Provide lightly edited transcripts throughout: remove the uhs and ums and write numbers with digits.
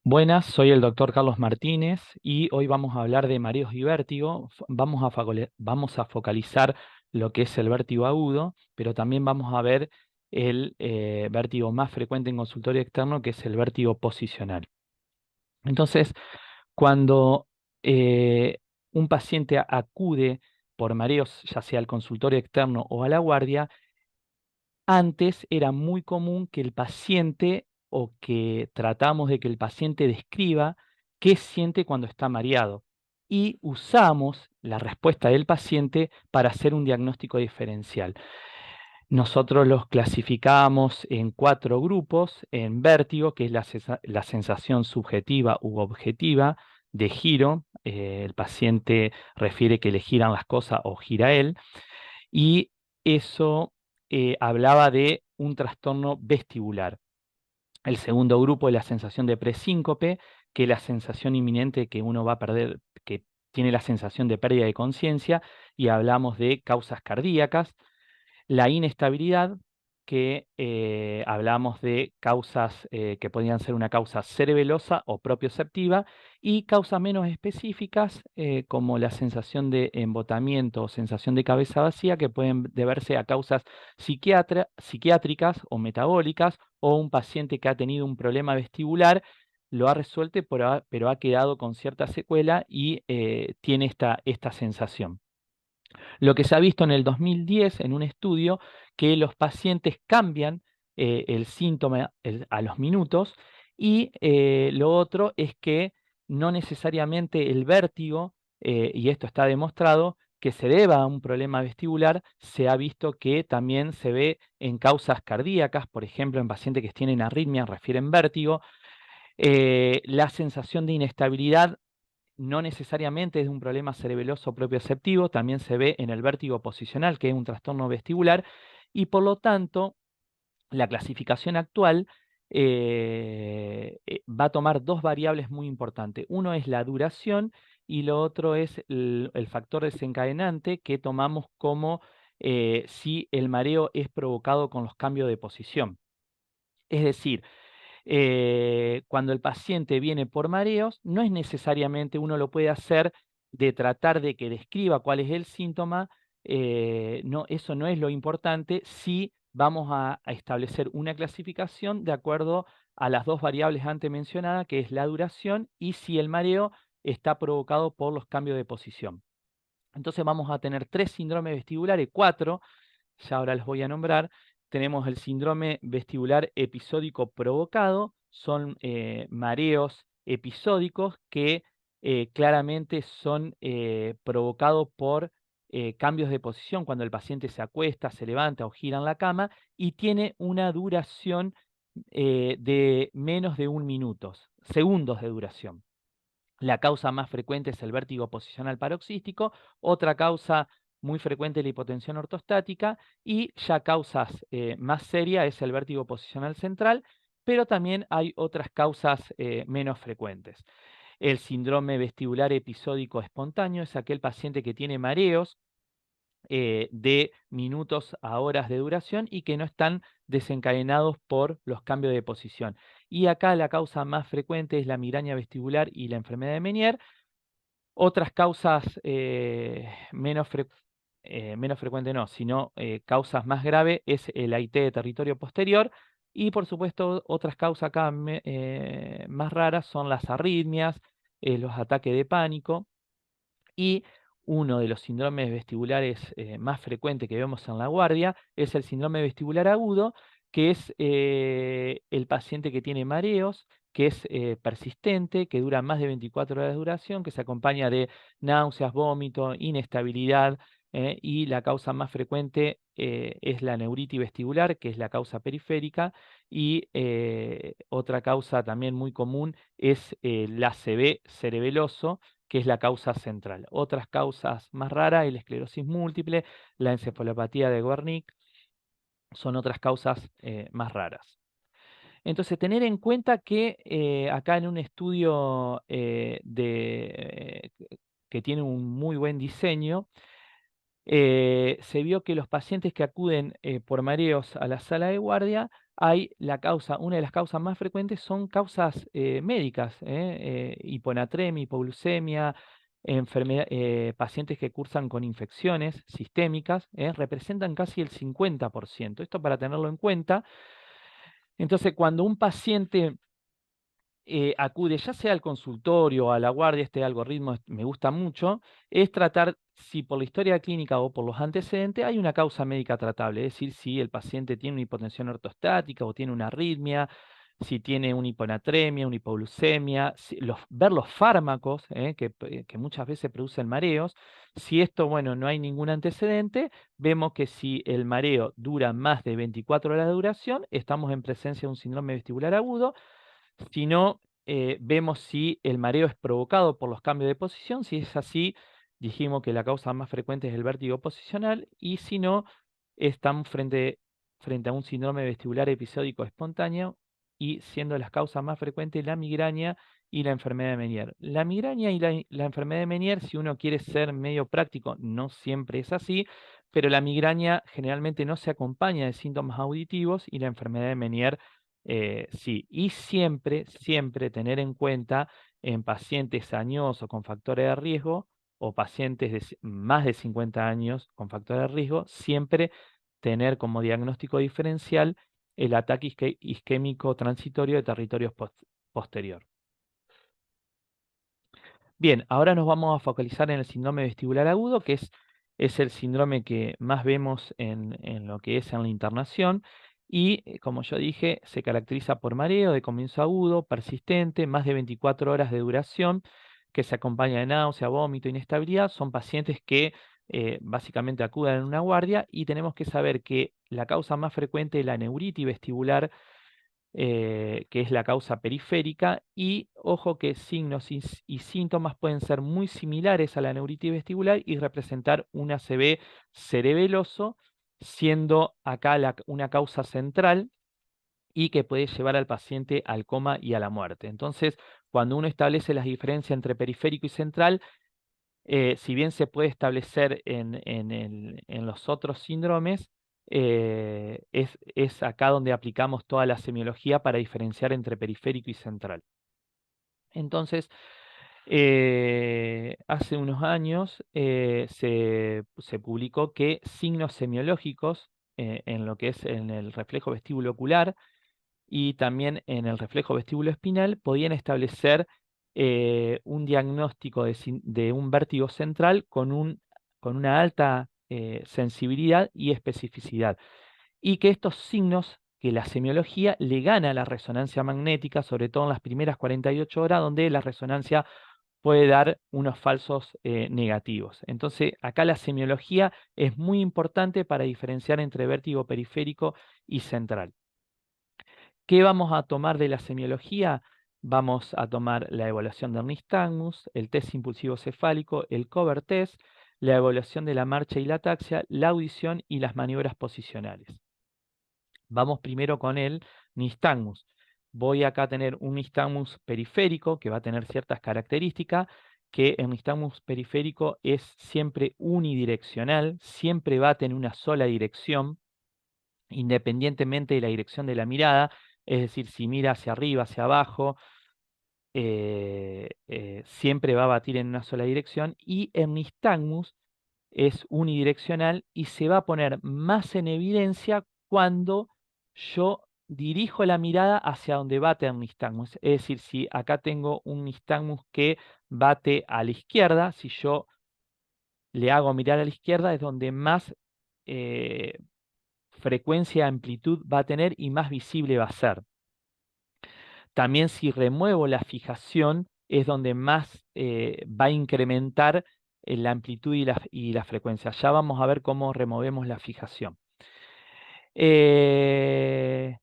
Buenas, soy el doctor Carlos Martínez y hoy vamos a hablar de mareos y vértigo. Vamos a focalizar lo que es el vértigo agudo, pero también vamos a ver el vértigo más frecuente en consultorio externo, que es el vértigo posicional. Entonces, cuando un paciente acude por mareos, ya sea al consultorio externo o a la guardia, antes era muy común que el paciente o que tratamos de que el paciente describa qué siente cuando está mareado y usamos la respuesta del paciente para hacer un diagnóstico diferencial. Nosotros los clasificamos en 4 grupos: en vértigo, que es la sensación subjetiva u objetiva de giro. El paciente refiere que le giran las cosas o gira él, y eso hablaba de un trastorno vestibular. El segundo grupo es la sensación de presíncope, que es la sensación inminente que uno va a perder, que tiene la sensación de pérdida de conciencia, y hablamos de causas cardíacas. La inestabilidad, que hablamos de causas que podían ser una causa cerebelosa o propioceptiva, y causas menos específicas, como la sensación de embotamiento o sensación de cabeza vacía, que pueden deberse a causas psiquiátricas o metabólicas, o un paciente que ha tenido un problema vestibular, lo ha resuelto, pero ha quedado con cierta secuela y tiene esta sensación. Lo que se ha visto en el 2010 en un estudio, que los pacientes cambian el síntoma a los minutos, y lo otro es que no necesariamente el vértigo, y esto está demostrado, que se deba a un problema vestibular. Se ha visto que también se ve en causas cardíacas, por ejemplo, en pacientes que tienen arritmia, refieren vértigo. La sensación de inestabilidad no necesariamente es de un problema cerebeloso propioceptivo, también se ve en el vértigo posicional, que es un trastorno vestibular, y por lo tanto la clasificación actual va a tomar 2 variables muy importantes. Uno es la duración y lo otro es el factor desencadenante, que tomamos como si el mareo es provocado con los cambios de posición. Es decir, cuando el paciente viene por mareos, no es necesariamente, uno lo puede hacer de tratar de que describa cuál es el síntoma. No, eso no es lo importante. Si vamos a establecer una clasificación de acuerdo a las 2 variables antes mencionadas, que es la duración y si el mareo está provocado por los cambios de posición. Entonces vamos a tener 3 síndromes vestibulares, 4, ya ahora los voy a nombrar. Tenemos el síndrome vestibular episódico provocado. Son mareos episódicos que claramente son provocados por cambios de posición cuando el paciente se acuesta, se levanta o gira en la cama, y tiene una duración de menos de 1 minuto, segundos de duración. La causa más frecuente es el vértigo posicional paroxístico. Otra causa muy frecuente es la hipotensión ortostática, y ya causas más serias es el vértigo posicional central, pero también hay otras causas menos frecuentes. El síndrome vestibular episódico espontáneo es aquel paciente que tiene mareos de minutos a horas de duración y que no están desencadenados por los cambios de posición. Y acá la causa más frecuente es la migraña vestibular y la enfermedad de Meniere. Otras causas menos frecuentes no, sino causas más graves, es el AIT de territorio posterior. Y por supuesto, otras causas acá más raras son las arritmias, los ataques de pánico, y uno de los síndromes vestibulares más frecuentes que vemos en la guardia es el síndrome vestibular agudo, que es el paciente que tiene mareos, que es persistente, que dura más de 24 horas de duración, que se acompaña de náuseas, vómito, inestabilidad, y la causa más frecuente es la neuritis vestibular, que es la causa periférica, y otra causa también muy común es el ACV cerebeloso, que es la causa central. Otras causas más raras, la esclerosis múltiple, la encefalopatía de Wernicke, son otras causas más raras. Entonces, tener en cuenta que acá en un estudio que tiene un muy buen diseño, se vio que los pacientes que acuden por mareos a la sala de guardia, una de las causas más frecuentes son causas médicas, hiponatremia, hipoglucemia, pacientes que cursan con infecciones sistémicas, representan casi el 50%. Esto para tenerlo en cuenta. Entonces, cuando un paciente acude ya sea al consultorio o a la guardia, este algoritmo me gusta mucho, es tratar si por la historia clínica o por los antecedentes hay una causa médica tratable, es decir, si el paciente tiene una hipotensión ortostática o tiene una arritmia, si tiene una hiponatremia, una hipoglucemia, ver los fármacos que muchas veces producen mareos. Si esto, bueno, no hay ningún antecedente, vemos que si el mareo dura más de 24 horas de duración, estamos en presencia de un síndrome vestibular agudo. Si no, vemos si el mareo es provocado por los cambios de posición. Si es así, dijimos que la causa más frecuente es el vértigo posicional. Y si no, estamos frente a un síndrome vestibular episódico espontáneo y siendo las causas más frecuentes la migraña y la enfermedad de Meniere. La migraña y la enfermedad de Meniere, si uno quiere ser medio práctico, no siempre es así, pero la migraña generalmente no se acompaña de síntomas auditivos y la enfermedad de Meniere sí. Y siempre, siempre tener en cuenta en pacientes añosos con factores de riesgo o pacientes de más de 50 años con factores de riesgo, siempre tener como diagnóstico diferencial el ataque isquémico transitorio de territorios posterior. Bien, ahora nos vamos a focalizar en el síndrome vestibular agudo, que es el síndrome que más vemos en lo que es en la internación. Y, como yo dije, se caracteriza por mareo de comienzo agudo, persistente, más de 24 horas de duración, que se acompaña de náusea, vómito, inestabilidad. Son pacientes que básicamente acuden en una guardia y tenemos que saber que la causa más frecuente es la neuritis vestibular, que es la causa periférica, y ojo que signos y síntomas pueden ser muy similares a la neuritis vestibular y representar un ACV cerebeloso, siendo acá una causa central y que puede llevar al paciente al coma y a la muerte. Entonces, cuando uno establece las diferencias entre periférico y central, si bien se puede establecer en los otros síndromes, es acá donde aplicamos toda la semiología para diferenciar entre periférico y central. Entonces, hace unos años se publicó que signos semiológicos en lo que es en el reflejo vestíbulo ocular y también en el reflejo vestíbulo espinal podían establecer un diagnóstico de un vértigo central con una alta sensibilidad y especificidad. Y que estos signos, que la semiología le gana a la resonancia magnética, sobre todo en las primeras 48 horas, donde la resonancia puede dar unos falsos negativos. Entonces, acá la semiología es muy importante para diferenciar entre vértigo periférico y central. ¿Qué vamos a tomar de la semiología? Vamos a tomar la evaluación del nistagmus, el test impulsivo cefálico, el cover test, la evaluación de la marcha y la ataxia, la audición y las maniobras posicionales. Vamos primero con el nistagmus. Voy acá a tener un nistagmus periférico que va a tener ciertas características, que el nistagmus periférico es siempre unidireccional, siempre va a tener una sola dirección, independientemente de la dirección de la mirada, es decir, si mira hacia arriba, hacia abajo, siempre va a batir en una sola dirección, y el nistagmus es unidireccional y se va a poner más en evidencia cuando yo dirijo la mirada hacia donde bate el nistagmus. Es decir, si acá tengo un nistagmus que bate a la izquierda, si yo le hago mirar a la izquierda es donde más frecuencia, amplitud va a tener y más visible va a ser. También si remuevo la fijación es donde más va a incrementar la amplitud y la frecuencia. Ya vamos a ver cómo removemos la fijación. El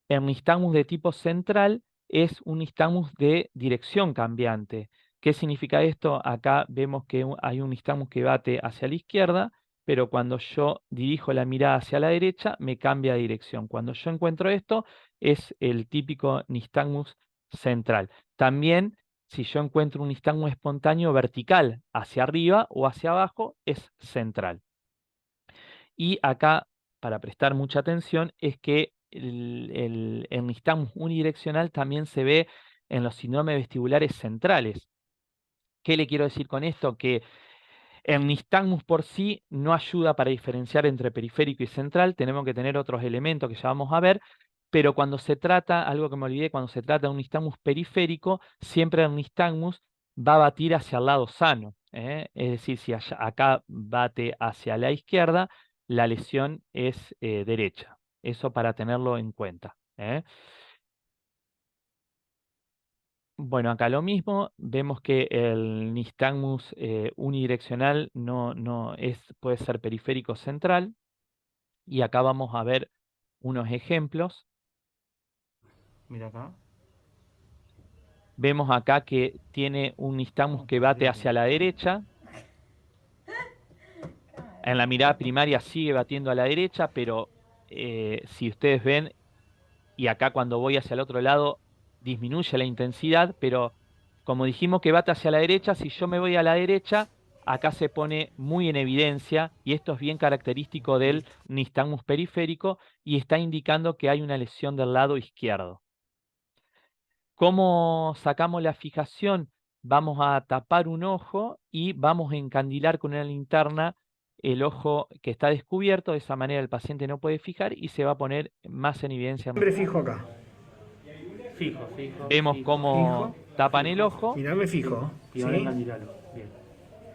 nistagmus de tipo central es un nistagmus de dirección cambiante. ¿Qué significa esto? Acá vemos que hay un nistagmus que bate hacia la izquierda, pero cuando yo dirijo la mirada hacia la derecha, me cambia de dirección. Cuando yo encuentro esto, es el típico nistagmus central. También si yo encuentro un nistagmus espontáneo vertical hacia arriba o hacia abajo, es central. Y acá, para prestar mucha atención, es que el nistagmus unidireccional también se ve en los síndromes vestibulares centrales. ¿Qué le quiero decir con esto? Que el nistagmus por sí no ayuda para diferenciar entre periférico y central, tenemos que tener otros elementos que ya vamos a ver, pero cuando se trata, algo que me olvidé, cuando se trata de un nistagmus periférico, siempre el nistagmus va a batir hacia el lado sano, ¿eh? Es decir, si acá bate hacia la izquierda, la lesión es derecha. Eso para tenerlo en cuenta, ¿eh? Bueno, acá lo mismo, vemos que el nistagmus unidireccional puede ser periférico central, y acá vamos a ver unos ejemplos. Mira acá. Vemos acá que tiene un nistagmus que bate hacia la derecha. En la mirada primaria sigue batiendo a la derecha, pero si ustedes ven, y acá cuando voy hacia el otro lado disminuye la intensidad, pero como dijimos que bate hacia la derecha, si yo me voy a la derecha, acá se pone muy en evidencia, y esto es bien característico del nistagmus periférico, y está indicando que hay una lesión del lado izquierdo. ¿Cómo sacamos la fijación? Vamos a tapar un ojo y vamos a encandilar con una linterna el ojo que está descubierto. De esa manera el paciente no puede fijar y se va a poner más en evidencia. Siempre fijo acá. Fijo, fijo, Vemos fijo, cómo Fijo. tapan el fijo. ojo Mirá, me Sí. fijo. Y ahora ¿Sí? encandilalo. Bien.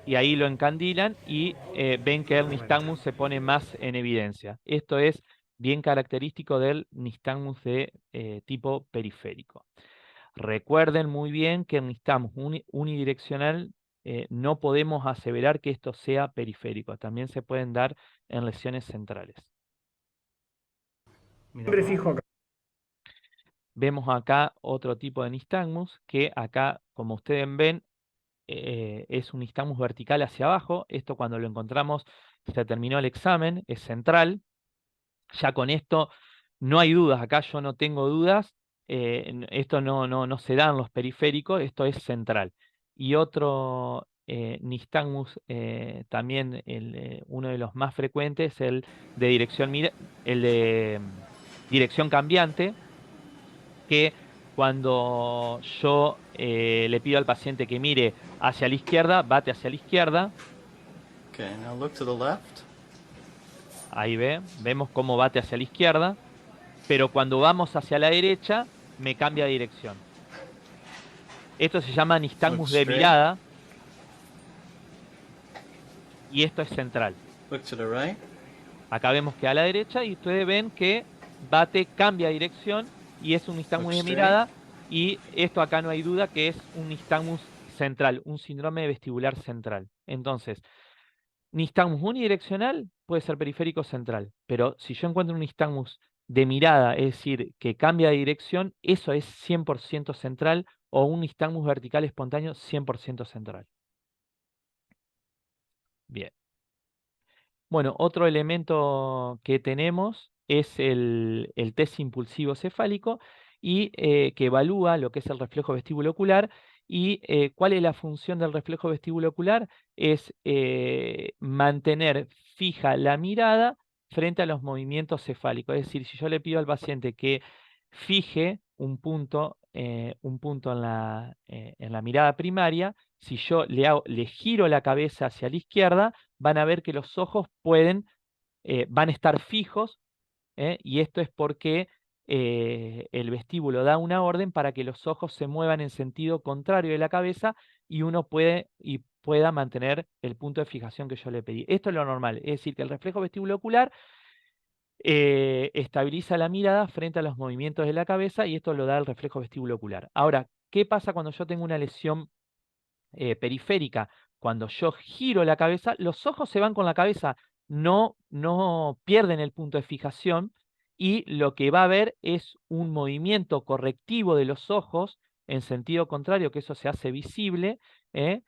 y ahí lo encandilan y ven que el De vuelta. nistagmus se pone más en evidencia. Esto es bien característico del nistagmus de tipo periférico. Recuerden muy bien que el nistagmus unidireccional no podemos aseverar que esto sea periférico. También se pueden dar en lesiones centrales. Mira Siempre acá. fijo acá. Vemos acá otro tipo de nistagmus que acá, como ustedes ven, es un nistagmus vertical hacia abajo. Esto cuando lo encontramos se terminó el examen, es central. Ya con esto no hay dudas, acá yo no tengo dudas, esto no se da en los periféricos, esto es central. Y otro nistagmus, también uno de los más frecuentes, el de dirección cambiante, que cuando yo le pido al paciente que mire hacia la izquierda, bate hacia la izquierda. Okay, now look to the left. Ahí vemos cómo bate hacia la izquierda, pero cuando vamos hacia la derecha, me cambia de dirección. Esto se llama Look nistagmus de straight. mirada, y esto es central. Look to the right. Acá vemos que a la derecha, y ustedes ven que bate, cambia de dirección, y es un Look nistagmus de straight. mirada, y esto acá no hay duda que es un nistagmus central, un síndrome vestibular central. Entonces, nistagmus unidireccional puede ser periférico central, pero si yo encuentro un nistagmus de mirada, es decir, que cambia de dirección, eso es 100% central, o un nistagmus vertical espontáneo 100% central. Bien. Bueno, otro elemento que tenemos es el test impulsivo cefálico, y que evalúa lo que es el reflejo vestíbulo ocular. ¿Y cuál es la función del reflejo vestíbulo ocular? Es mantener fija la mirada frente a los movimientos cefálicos. Es decir, si yo le pido al paciente que fije un punto en la mirada primaria, si yo le giro la cabeza hacia la izquierda, van a ver que los ojos van a estar fijos, y esto es porque el vestíbulo da una orden para que los ojos se muevan en sentido contrario de la cabeza, y uno pueda mantener el punto de fijación que yo le pedí. Esto es lo normal, es decir, que el reflejo vestíbulo ocular estabiliza la mirada frente a los movimientos de la cabeza, y esto lo da el reflejo vestíbulo ocular. Ahora, ¿qué pasa cuando yo tengo una lesión periférica? Cuando yo giro la cabeza, los ojos se van con la cabeza, no pierden el punto de fijación, y lo que va a haber es un movimiento correctivo de los ojos en sentido contrario, que eso se hace visible, ¿eh?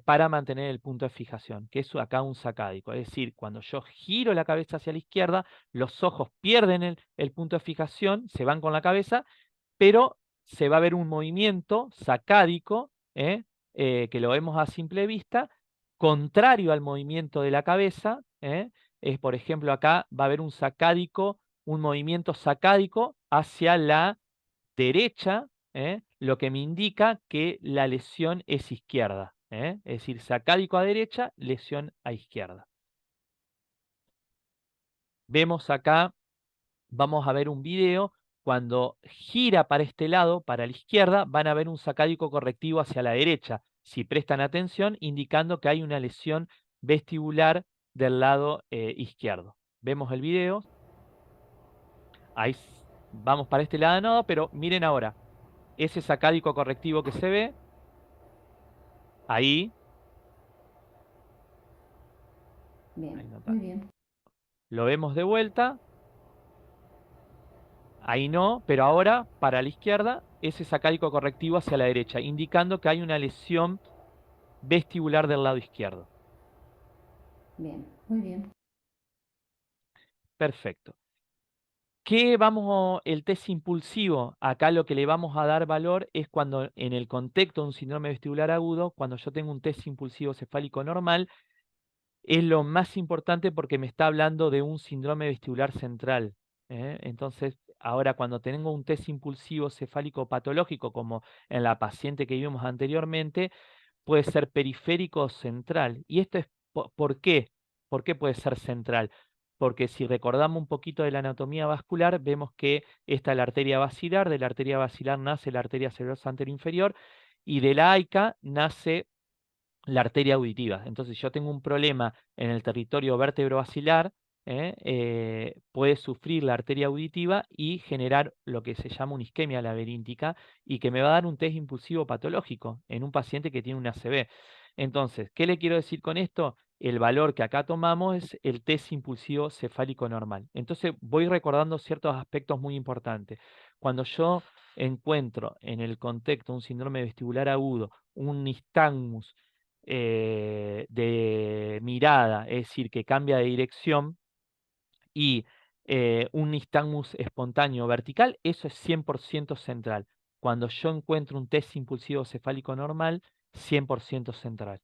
Para mantener el punto de fijación, que es acá un sacádico. Es decir, cuando yo giro la cabeza hacia la izquierda, los ojos pierden el punto de fijación, se van con la cabeza, pero se va a ver un movimiento sacádico, que lo vemos a simple vista, contrario al movimiento de la cabeza. Por ejemplo, acá va a haber un movimiento sacádico hacia la derecha, lo que me indica que la lesión es izquierda. Es decir, sacádico a derecha, lesión a izquierda. Vemos acá, vamos a ver un video, cuando gira para este lado, para la izquierda, van a ver un sacádico correctivo hacia la derecha, si prestan atención, indicando que hay una lesión vestibular del lado izquierdo. Vemos el video, ahí vamos para este lado, no, pero miren ahora, ese sacádico correctivo que se ve, ahí, Bien, ahí no está. muy bien. Lo vemos de vuelta, ahí no, pero ahora para la izquierda, ese sacádico correctivo hacia la derecha, indicando que hay una lesión vestibular del lado izquierdo. Bien, muy bien. Perfecto. El test impulsivo? Acá lo que le vamos a dar valor es cuando en el contexto de un síndrome vestibular agudo, cuando yo tengo un test impulsivo cefálico normal, es lo más importante porque me está hablando de un síndrome vestibular central. Entonces, ahora cuando tengo un test impulsivo cefálico patológico, como en la paciente que vimos anteriormente, puede ser periférico o central. ¿Y esto es por qué? ¿Por qué puede ser central? Porque si recordamos un poquito de la anatomía vascular, vemos que esta es la arteria basilar, de la arteria basilar nace la arteria cerebrosa anterior-inferior, y de la AICA nace la arteria auditiva. Entonces, si yo tengo un problema en el territorio vértebro-basilar, puede sufrir la arteria auditiva y generar lo que se llama una isquemia laberíntica y que me va a dar un test impulsivo patológico en un paciente que tiene una ACV. Entonces, ¿qué le quiero decir con esto? El valor que acá tomamos es el test impulsivo cefálico normal. Entonces, voy recordando ciertos aspectos muy importantes. Cuando yo encuentro en el contexto un síndrome vestibular agudo, un nistagmus, de mirada, es decir, que cambia de dirección, y un nistagmus espontáneo vertical, eso es 100% central. Cuando yo encuentro un test impulsivo cefálico normal, 100% central.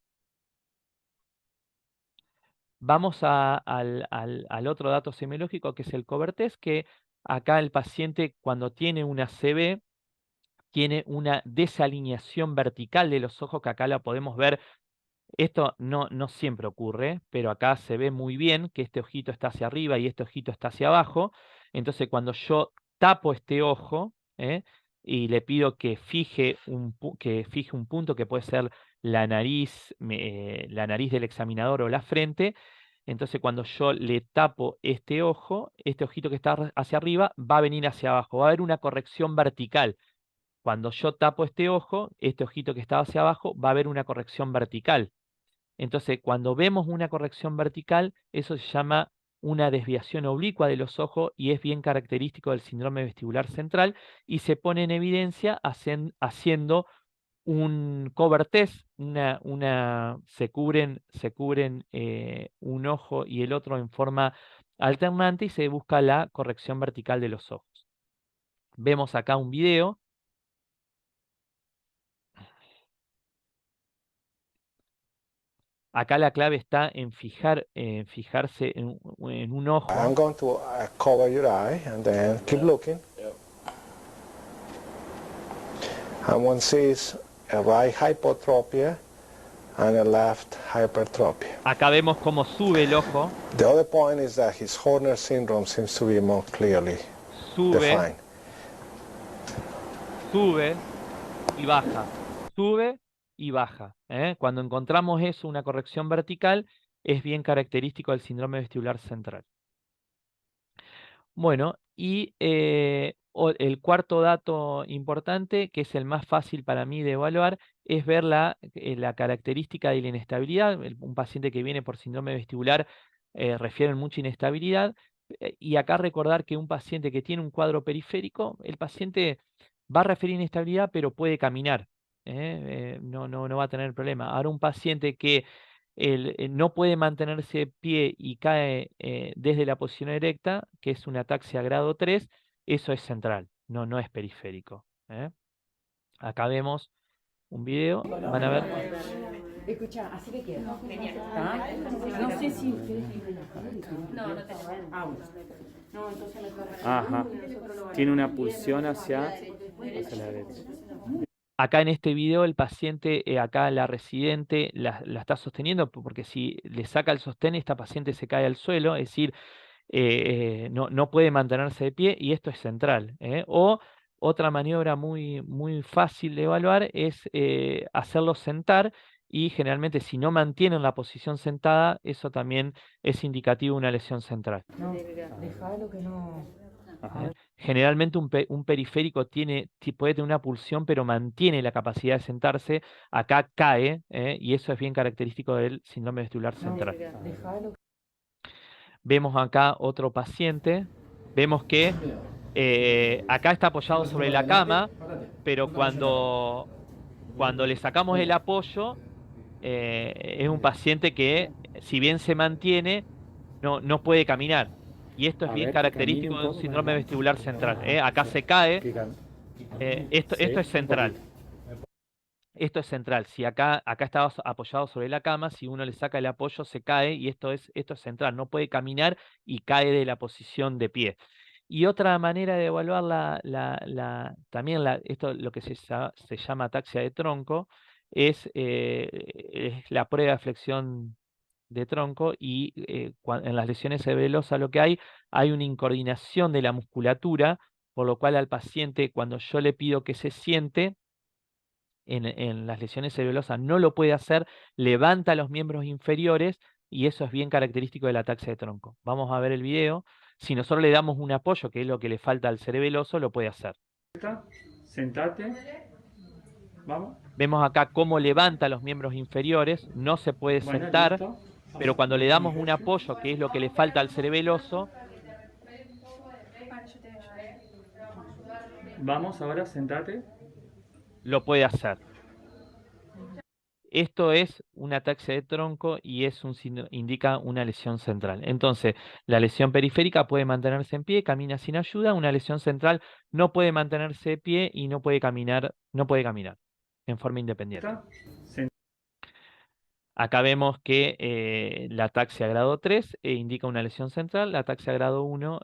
Vamos al otro dato semiológico, que es el cover test, que acá el paciente, cuando tiene una CB, tiene una desalineación vertical de los ojos, que acá la podemos ver. Esto no siempre ocurre, pero acá se ve muy bien que este ojito está hacia arriba y este ojito está hacia abajo. Entonces, cuando yo tapo este ojo, y le pido que fije un punto que puede ser la nariz del examinador o la frente, entonces cuando yo le tapo este ojo, este ojito que está hacia arriba va a venir hacia abajo, va a haber una corrección vertical. Cuando yo tapo este ojo, este ojito que está hacia abajo, va a haber una corrección vertical. Entonces, cuando vemos una corrección vertical, eso se llama una desviación oblicua de los ojos y es bien característico del síndrome vestibular central y se pone en evidencia haciendo un cover test, se cubren un ojo y el otro en forma alternante y se busca la corrección vertical de los ojos. Vemos acá un video. Acá la clave está en fijarse en un ojo. I'm going to cover your eye and then keep looking. And one sees a right hypotropia and a left hypertropia. Acá vemos cómo sube el ojo, The other point is that his Horner syndrome seems to be more clearly sube, defined. sube y baja, sube y baja. Cuando encontramos eso, una corrección vertical, es bien característico del síndrome vestibular central. Bueno, y el cuarto dato importante, que es el más fácil para mí de evaluar, es ver la característica de la inestabilidad. Un paciente que viene por síndrome vestibular refieren mucha inestabilidad. Y acá recordar que un paciente que tiene un cuadro periférico, el paciente va a referir inestabilidad, pero puede caminar. No va a tener problema. Ahora, un paciente que no puede mantenerse de pie y cae desde la posición erecta, que es una ataxia grado 3, eso es central, no es periférico. Acá vemos un video, van a ver. Escucha, así que quiero. ¿Ah? No sé si ustedes tienen la. Ah, bueno. No, entonces mejor. Ajá. Tiene una pulsión hacia la derecha. Acá en este video el paciente, acá la residente la está sosteniendo, porque si le saca el sostén, esta paciente se cae al suelo, es decir, no puede mantenerse de pie y esto es central. O otra maniobra muy fácil de evaluar es hacerlo sentar y generalmente si no mantienen la posición sentada, eso también es indicativo de una lesión central. No, dejalo que no. Ajá. Generalmente un periférico puede tener una pulsión, pero mantiene la capacidad de sentarse. Acá cae, y eso es bien característico del síndrome vestibular central. Dejalo. Vemos acá otro paciente. Vemos que acá está apoyado sobre la cama, pero cuando le sacamos el apoyo, es un paciente que, si bien se mantiene, no puede caminar. Y esto es A bien ver, que camine característico un de un poco, síndrome María. vestibular central. Acá se cae. Que cam- Esto Sí, es un central. poquito. Esto es central. Si acá estaba apoyado sobre la cama, si uno le saca el apoyo, se cae y esto es central. No puede caminar y cae de la posición de pie. Y otra manera de evaluar también esto lo que se llama ataxia de tronco es la prueba de flexión de tronco y en las lesiones cerebelosas lo que hay una incoordinación de la musculatura, por lo cual al paciente cuando yo le pido que se siente, en las lesiones cerebelosas no lo puede hacer, levanta los miembros inferiores y eso es bien característico del ataxia de tronco. Vamos a ver el video. Si nosotros le damos un apoyo, que es lo que le falta al cerebeloso, lo puede hacer. Sentate. Vamos. Vemos acá cómo levanta los miembros inferiores, no se puede Bueno, sentar, listo. pero cuando le damos un apoyo, que es lo que le falta al cerebeloso, Vamos ahora, sentate. lo puede hacer. Esto es un ataxia de tronco y indica una lesión central. Entonces, la lesión periférica puede mantenerse en pie, camina sin ayuda. Una lesión central no puede mantenerse de pie y no puede caminar en forma independiente. Sen- Acá vemos que la ataxia grado 3 indica una lesión central. La ataxia grado 1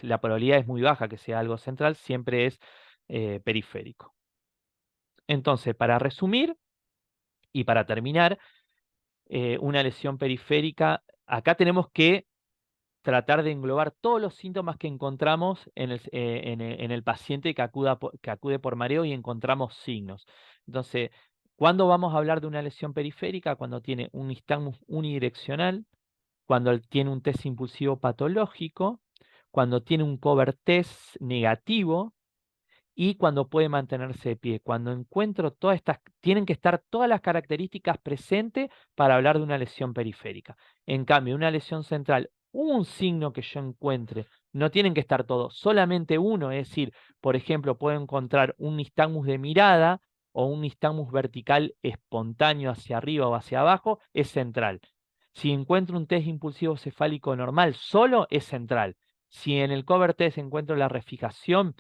la probabilidad es muy baja que sea algo central, siempre es periférico. Entonces, para resumir y para terminar, una lesión periférica, acá tenemos que tratar de englobar todos los síntomas que encontramos en el paciente que acude por mareo y encontramos signos. Entonces, ¿cuándo vamos a hablar de una lesión periférica? Cuando tiene un nistagmus unidireccional, cuando tiene un test impulsivo patológico, cuando tiene un cover test negativo, y cuando puede mantenerse de pie. Cuando encuentro tienen que estar todas las características presentes para hablar de una lesión periférica. En cambio, una lesión central, un signo que yo encuentre, no tienen que estar todos, solamente uno, es decir, por ejemplo, puedo encontrar un nistagmus de mirada o un nistagmus vertical espontáneo hacia arriba o hacia abajo, es central. Si encuentro un test impulsivo cefálico normal, solo es central. Si en el cover test encuentro la refijación,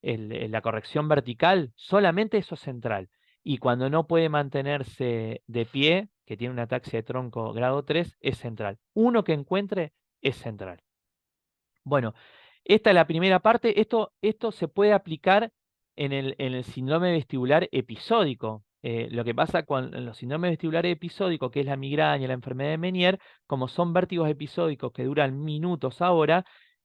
la corrección vertical, solamente eso es central. Y cuando no puede mantenerse de pie, que tiene un ataxia de tronco grado 3, es central. Uno que encuentre es central. Bueno, esta es la primera parte. Esto se puede aplicar en el síndrome vestibular episódico. Lo que pasa con los síndromes vestibulares episódicos, que es la migraña, la enfermedad de Meniere, como son vértigos episódicos que duran minutos ahora,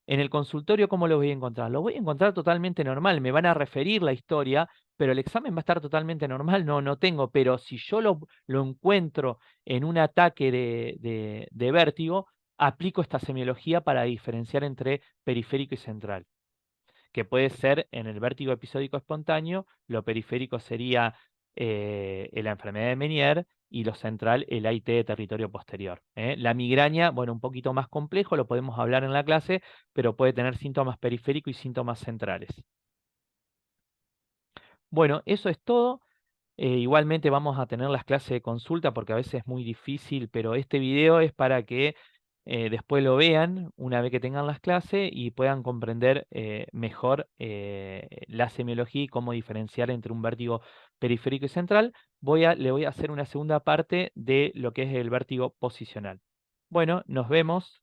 en el consultorio, ¿cómo los voy a encontrar? Los voy a encontrar totalmente normal. Me van a referir la historia, pero el examen va a estar totalmente normal. No tengo, pero si yo lo encuentro en un ataque de vértigo, aplico esta semiología para diferenciar entre periférico y central, que puede ser en el vértigo episódico espontáneo, lo periférico sería la enfermedad de Meniere y lo central el AIT de territorio posterior. La migraña, bueno, un poquito más complejo, lo podemos hablar en la clase, pero puede tener síntomas periféricos y síntomas centrales. Bueno, eso es todo. Igualmente vamos a tener las clases de consulta porque a veces es muy difícil, pero este video es para que después lo vean una vez que tengan las clases y puedan comprender mejor la semiología y cómo diferenciar entre un vértigo periférico y central. Le voy a hacer una segunda parte de lo que es el vértigo posicional. Bueno, nos vemos.